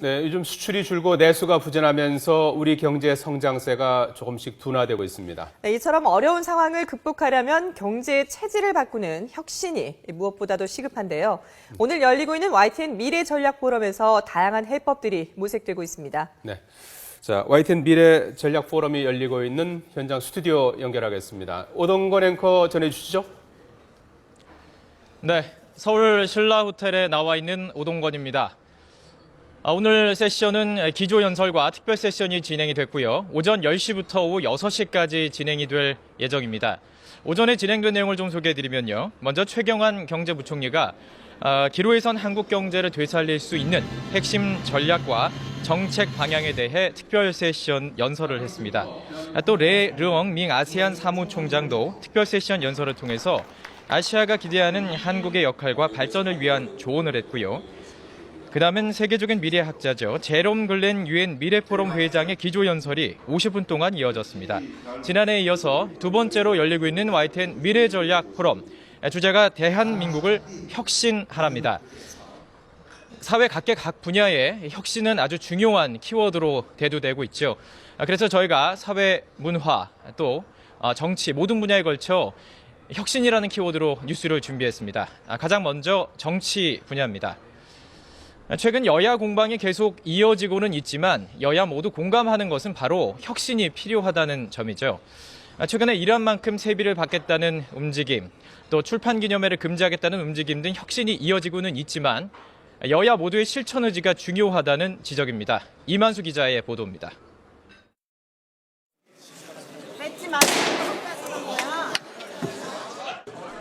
네, 요즘 수출이 줄고 내수가 부진하면서 우리 경제 성장세가 조금씩 둔화되고 있습니다. 네, 이처럼 어려운 상황을 극복하려면 경제의 체질을 바꾸는 혁신이 무엇보다도 시급한데요. 오늘 열리고 있는 YTN 미래 전략 포럼에서 다양한 해법들이 모색되고 있습니다. 네. 자, YTN 미래 전략 포럼이 열리고 있는 현장 스튜디오 연결하겠습니다. 오동건 앵커 전해주시죠. 네, 서울 신라 호텔에 나와 있는 오동건입니다. 오늘 세션은 기조연설과 특별 세션이 진행이 됐고요. 오전 10시부터 오후 6시까지 진행이 될 예정입니다. 오전에 진행된 내용을 좀 소개해드리면요. 먼저 최경환 경제부총리가 기로에선 한국 경제를 되살릴 수 있는 핵심 전략과 정책 방향에 대해 특별 세션 연설을 했습니다. 또 레 르엉밍 아세안 사무총장도 특별 세션 연설을 통해서 아시아가 기대하는 한국의 역할과 발전을 위한 조언을 했고요. 그다음엔 세계적인 미래학자죠. 제롬 글렌 유엔 미래포럼 회장의 기조연설이 50분 동안 이어졌습니다. 지난해에 이어서 두 번째로 열리고 있는 YTN 미래전략 포럼. 주제가 대한민국을 혁신하랍니다. 사회 각 분야의 혁신은 아주 중요한 키워드로 대두되고 있죠. 그래서 저희가 사회, 문화, 또 정치 모든 분야에 걸쳐 혁신이라는 키워드로 뉴스를 준비했습니다. 가장 먼저 정치 분야입니다. 최근 여야 공방이 계속 이어지고는 있지만 여야 모두 공감하는 것은 바로 혁신이 필요하다는 점이죠. 최근에 일한 만큼 세비를 받겠다는 움직임, 또 출판 기념회를 금지하겠다는 움직임 등 혁신이 이어지고는 있지만 여야 모두의 실천 의지가 중요하다는 지적입니다. 이만수 기자의 보도입니다.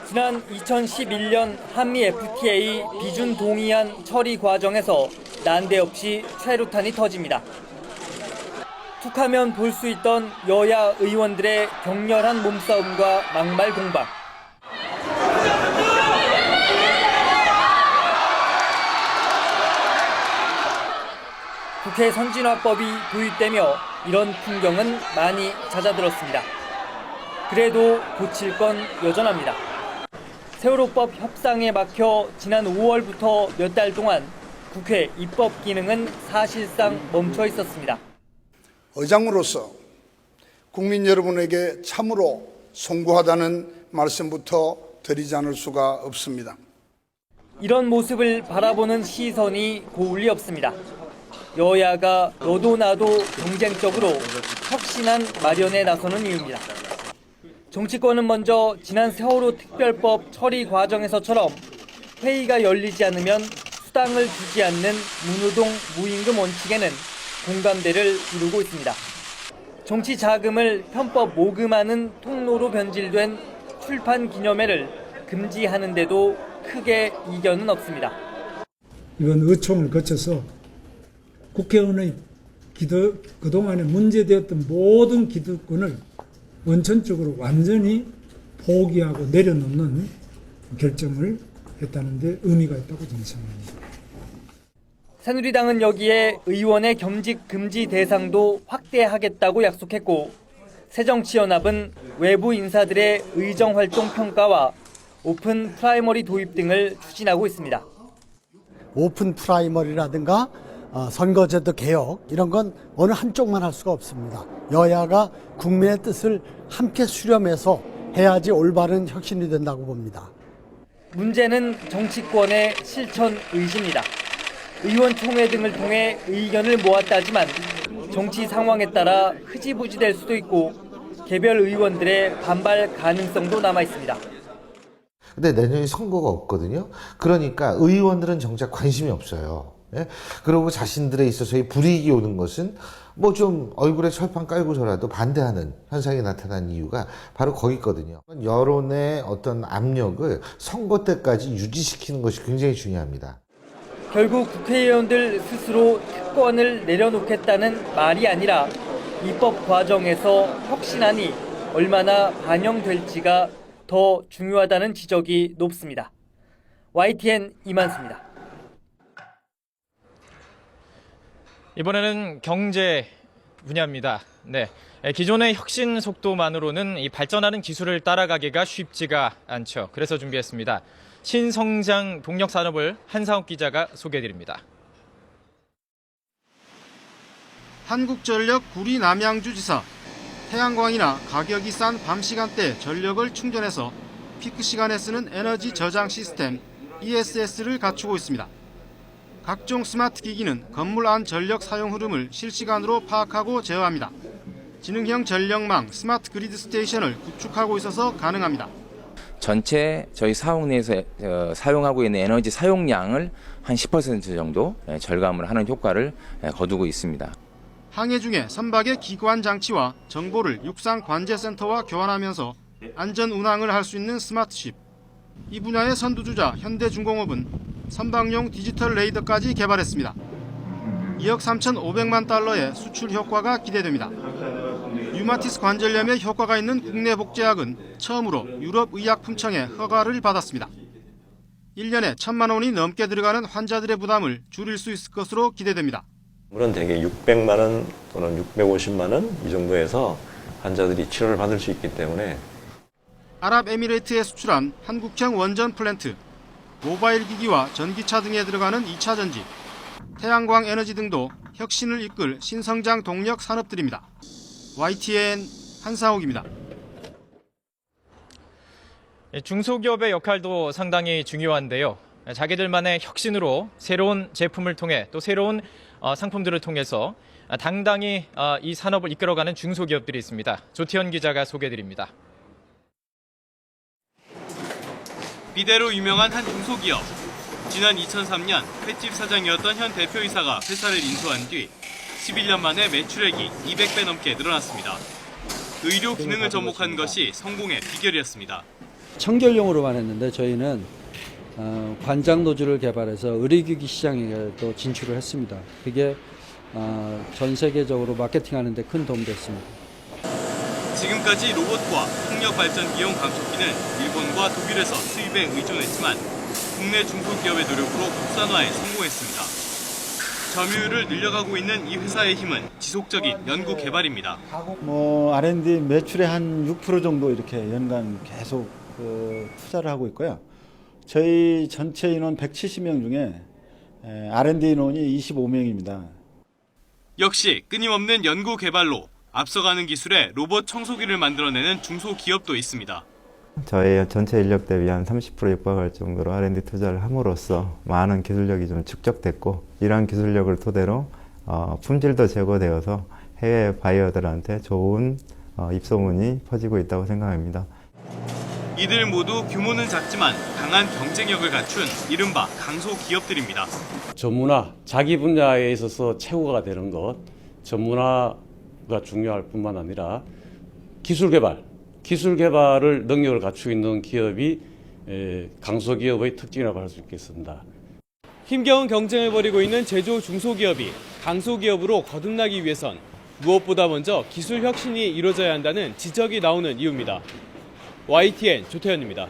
지난 2011년 한미 FTA 비준 동의안 처리 과정에서 난데없이 최루탄이 터집니다. 툭하면 볼 수 있던 여야 의원들의 격렬한 몸싸움과 막말 공방. 국회 선진화법이 도입되며 이런 풍경은 많이 잦아들었습니다. 그래도 고칠 건 여전합니다. 세월호법 협상에 막혀 지난 5월부터 몇 달 동안 국회 입법 기능은 사실상 멈춰 있었습니다. 의장으로서 국민 여러분에게 참으로 송구하다는 말씀부터 드리지 않을 수가 없습니다. 이런 모습을 바라보는 시선이 고울 리 없습니다. 여야가 너도 나도 경쟁적으로 혁신안 마련에 나서는 이유입니다. 정치권은 먼저 지난 세월호 특별법 처리 과정에서처럼 회의가 열리지 않으면 수당을 주지 않는 무노동 무임금 원칙에는 공감대를 이루고 있습니다. 정치 자금을 편법 모금하는 통로로 변질된 출판 기념회를 금지하는데도 크게 이견은 없습니다. 이번 의총을 거쳐서 국회의원의 그동안에 문제되었던 모든 기득권을 원천적으로 완전히 포기하고 내려놓는 결정을 했다는 데 의미가 있다고 저는 생각합니다. 새누리당은 여기에 의원의 겸직 금지 대상도 확대하겠다고 약속했고 새정치연합은 외부 인사들의 의정활동 평가와 오픈 프라이머리 도입 등을 추진하고 있습니다. 오픈 프라이머리라든가 선거제도 개혁 이런 건 어느 한쪽만 할 수가 없습니다. 여야가 국민의 뜻을 함께 수렴해서 해야지 올바른 혁신이 된다고 봅니다. 문제는 정치권의 실천 의지입니다. 의원총회 등을 통해 의견을 모았다지만 정치 상황에 따라 흐지부지 될 수도 있고 개별 의원들의 반발 가능성도 남아 있습니다. 근데 내년에 선거가 없거든요. 그러니까 의원들은 정작 관심이 없어요. 예? 그리고 자신들에 있어서의 불이익이 오는 것은 뭐 좀 얼굴에 철판 깔고서라도 반대하는 현상이 나타난 이유가 바로 거기 있거든요. 여론의 어떤 압력을 선거 때까지 유지시키는 것이 굉장히 중요합니다. 결국 국회의원들 스스로 특권을 내려놓겠다는 말이 아니라 입법 과정에서 혁신안이 얼마나 반영될지가 더 중요하다는 지적이 높습니다. YTN 이만수입니다. 이번에는 경제 분야입니다. 네, 기존의 혁신 속도만으로는 이 발전하는 기술을 따라가기가 쉽지가 않죠. 그래서 준비했습니다. 신성장 동력 산업을 한상욱 기자가 소개해드립니다. 한국전력 구리 남양주지사, 태양광이나 가격이 싼 밤 시간대 전력을 충전해서 피크 시간에 쓰는 에너지 저장 시스템 ESS를 갖추고 있습니다. 각종 스마트 기기는 건물 안 전력 사용 흐름을 실시간으로 파악하고 제어합니다. 지능형 전력망 스마트 그리드 스테이션을 구축하고 있어서 가능합니다. 전체 저희 사옥 내에서 사용하고 있는 에너지 사용량을 한 10% 정도 절감을 하는 효과를 거두고 있습니다. 항해 중에 선박의 기관 장치와 정보를 육상 관제센터와 교환하면서 안전 운항을 할 수 있는 스마트십. 이 분야의 선두주자 현대중공업은 선박용 디지털 레이더까지 개발했습니다. 2억 3,500만 달러의 수출 효과가 기대됩니다. 류마티스 관절염에 효과가 있는 국내 복제약은 처음으로 유럽의약품청의 허가를 받았습니다. 1년에 1,000만 원이 넘게 들어가는 환자들의 부담을 줄일 수 있을 것으로 기대됩니다. 물론 대개 600만 원 또는 650만 원 이 정도에서 환자들이 치료를 받을 수 있기 때문에 아랍에미레이트에 수출한 한국형 원전 플랜트, 모바일 기기와 전기차 등에 들어가는 2차 전지, 태양광 에너지 등도 혁신을 이끌 신성장 동력 산업들입니다. YTN 한상욱입니다. 중소기업의 역할도 상당히 중요한데요. 자기들만의 혁신으로 새로운 제품을 통해 또 새로운 상품들을 통해서 당당히 이 산업을 이끌어가는 중소기업들이 있습니다. 조태현 기자가 소개해드립니다. 비대로 유명한 한 중소기업. 지난 2003년 횟집 사장이었던 현 대표이사가 회사를 인수한 뒤 11년 만에 매출액이 200배 넘게 늘어났습니다. 의료 기능을 접목한 것이 성공의 비결이었습니다. 청결용으로만 했는데 저희는 관장 노즐을 개발해서 의료기기 시장에 또 진출을 했습니다. 그게 전 세계적으로 마케팅하는 데 큰 도움이 됐습니다. 지금까지 로봇과 풍력 발전기용 감속기는 일본과 독일에서 수입에 의존했지만 국내 중소기업의 노력으로 국산화에 성공했습니다. 점유율을 늘려가고 있는 이 회사의 힘은 지속적인 연구 개발입니다. R&D 매출의 한 6% 정도 이렇게 연간 계속 투자를 하고 있고요. 저희 전체 인원 170명 중에 R&D 인원이 25명입니다. 역시 끊임없는 연구 개발로 앞서가는 기술의 로봇 청소기를 만들어내는 중소기업도 있습니다. 저희 전체 인력 대비 한 30% 육박할 정도로 R&D 투자를 함으로써 많은 기술력이 좀 축적됐고 이러한 기술력을 토대로 품질도 제고되어서 해외 바이어들한테 좋은 입소문이 퍼지고 있다고 생각합니다. 이들 모두 규모는 작지만 강한 경쟁력을 갖춘 이른바 강소기업들입니다. 전문화, 자기 분야에 있어서 최고가 되는 것, 전문화가 중요할 뿐만 아니라 기술 개발을 능력을 갖추고 있는 기업이 강소기업의 특징이라고 할 수 있겠습니다. 힘겨운 경쟁을 벌이고 있는 제조 중소기업이 강소기업으로 거듭나기 위해선 무엇보다 먼저 기술 혁신이 이루어져야 한다는 지적이 나오는 이유입니다. YTN 조태현입니다.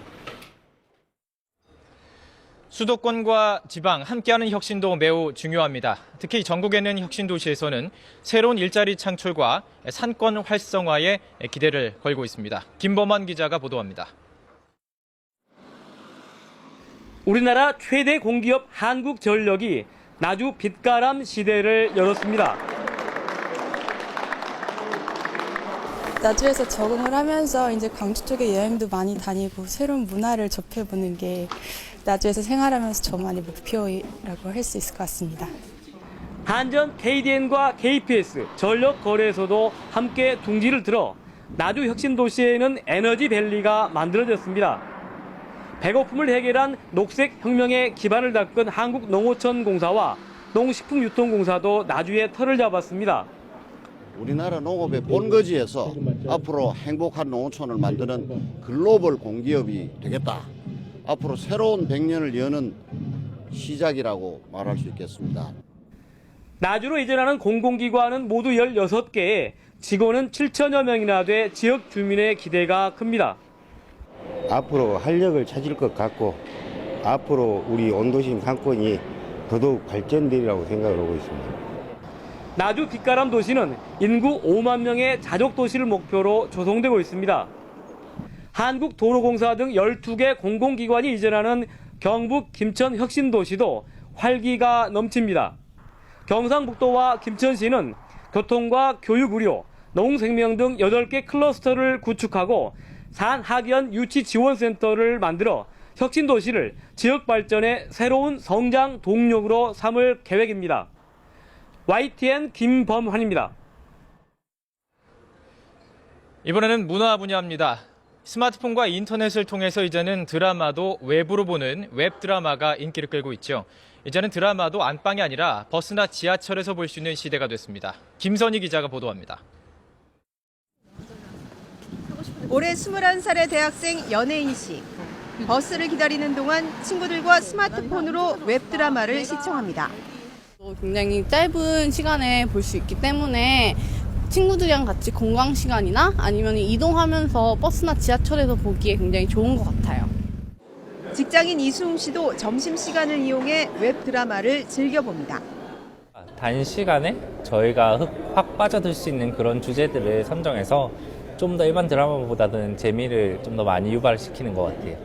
수도권과 지방 함께하는 혁신도 매우 중요합니다. 특히 전국에 있는 혁신 도시에서는 새로운 일자리 창출과 산권 활성화에 기대를 걸고 있습니다. 김범환 기자가 보도합니다. 우리나라 최대 공기업 한국전력이 나주 빛가람 시대를 열었습니다. 나주에서 적응을 하면서 이제 광주 쪽에 여행도 많이 다니고 새로운 문화를 접해보는 게 나주에서 생활하면서 저만의 목표라고 할 수 있을 것 같습니다. 한전 KDN과 KPS, 전력거래소도 함께 둥지를 들어 나주 혁신도시에는 에너지밸리가 만들어졌습니다. 배고픔을 해결한 녹색혁명의 기반을 닦은 한국농어촌공사와 농식품유통공사도 나주에 터를 잡았습니다. 우리나라 농업의 본거지에서 앞으로 행복한 농어촌을 만드는 글로벌 공기업이 되겠다. 앞으로 새로운 100년을 여는 시작이라고 말할 수 있겠습니다. 나주로 이전하는 공공기관은 모두 16개에 직원은 7천여 명이나 돼 지역 주민의 기대가 큽니다. 앞으로 활력을 찾을 것 같고 앞으로 우리 온도심 상권이 더더욱 발전되리라고 생각을 하고 있습니다. 나주 빛가람 도시는 인구 5만 명의 자족 도시를 목표로 조성되고 있습니다. 한국도로공사 등 12개 공공기관이 이전하는 경북 김천 혁신도시도 활기가 넘칩니다. 경상북도와 김천시는 교통과 교육 의료, 농생명 등 8개 클러스터를 구축하고 산학연 유치지원센터를 만들어 혁신도시를 지역발전의 새로운 성장 동력으로 삼을 계획입니다. YTN 김범환입니다. 이번에는 문화 분야입니다. 스마트폰과 인터넷을 통해서 이제는 드라마도 외부로 보는 웹드라마가 인기를 끌고 있죠. 이제는 드라마도 안방이 아니라 버스나 지하철에서 볼 수 있는 시대가 됐습니다. 김선희 기자가 보도합니다. 올해 21살의 대학생 연예인 씨. 버스를 기다리는 동안 친구들과 스마트폰으로 웹드라마를 시청합니다. 굉장히 짧은 시간에 볼 수 있기 때문에 친구들이랑 같이 공강 시간이나 아니면 이동하면서 버스나 지하철에서 보기에 굉장히 좋은 것 같아요. 직장인 이수웅 씨도 점심시간을 이용해 웹드라마를 즐겨봅니다. 단시간에 저희가 확 빠져들 수 있는 그런 주제들을 선정해서 좀 더 일반 드라마보다는 재미를 좀 더 많이 유발시키는 것 같아요.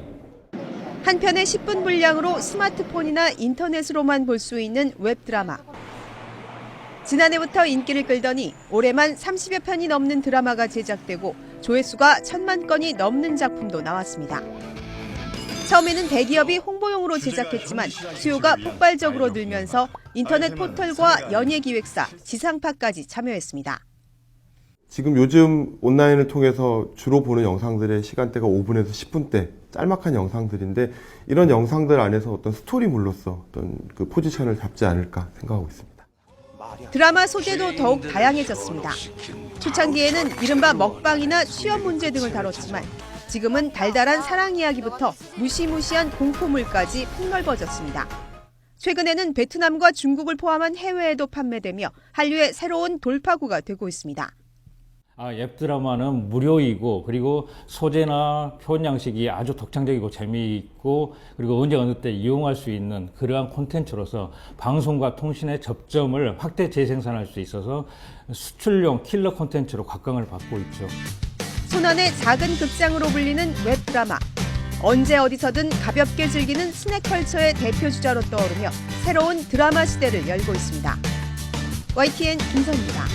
한 편의 10분 분량으로 스마트폰이나 인터넷으로만 볼 수 있는 웹드라마. 지난해부터 인기를 끌더니 올해만 30여 편이 넘는 드라마가 제작되고 조회수가 1,000만 건이 넘는 작품도 나왔습니다. 처음에는 대기업이 홍보용으로 제작했지만 수요가 폭발적으로 늘면서 인터넷 포털과 연예기획사, 지상파까지 참여했습니다. 지금 요즘 온라인을 통해서 주로 보는 영상들의 시간대가 5분에서 10분대 짤막한 영상들인데 이런 영상들 안에서 어떤 스토리물로서 어떤 그 포지션을 잡지 않을까 생각하고 있습니다. 드라마 소재도 더욱 다양해졌습니다. 초창기에는 이른바 먹방이나 취업 문제 등을 다뤘지만 지금은 달달한 사랑 이야기부터 무시무시한 공포물까지 폭넓어졌습니다. 최근에는 베트남과 중국을 포함한 해외에도 판매되며 한류의 새로운 돌파구가 되고 있습니다. 웹드라마는 무료이고 그리고 소재나 표현 양식이 아주 독창적이고 재미있고 그리고 언제 어느 때 이용할 수 있는 그러한 콘텐츠로서 방송과 통신의 접점을 확대 재생산할 수 있어서 수출용 킬러 콘텐츠로 각광을 받고 있죠. 손안의 작은 극장으로 불리는 웹드라마. 언제 어디서든 가볍게 즐기는 스낵컬처의 대표주자로 떠오르며 새로운 드라마 시대를 열고 있습니다. YTN 김선입니다.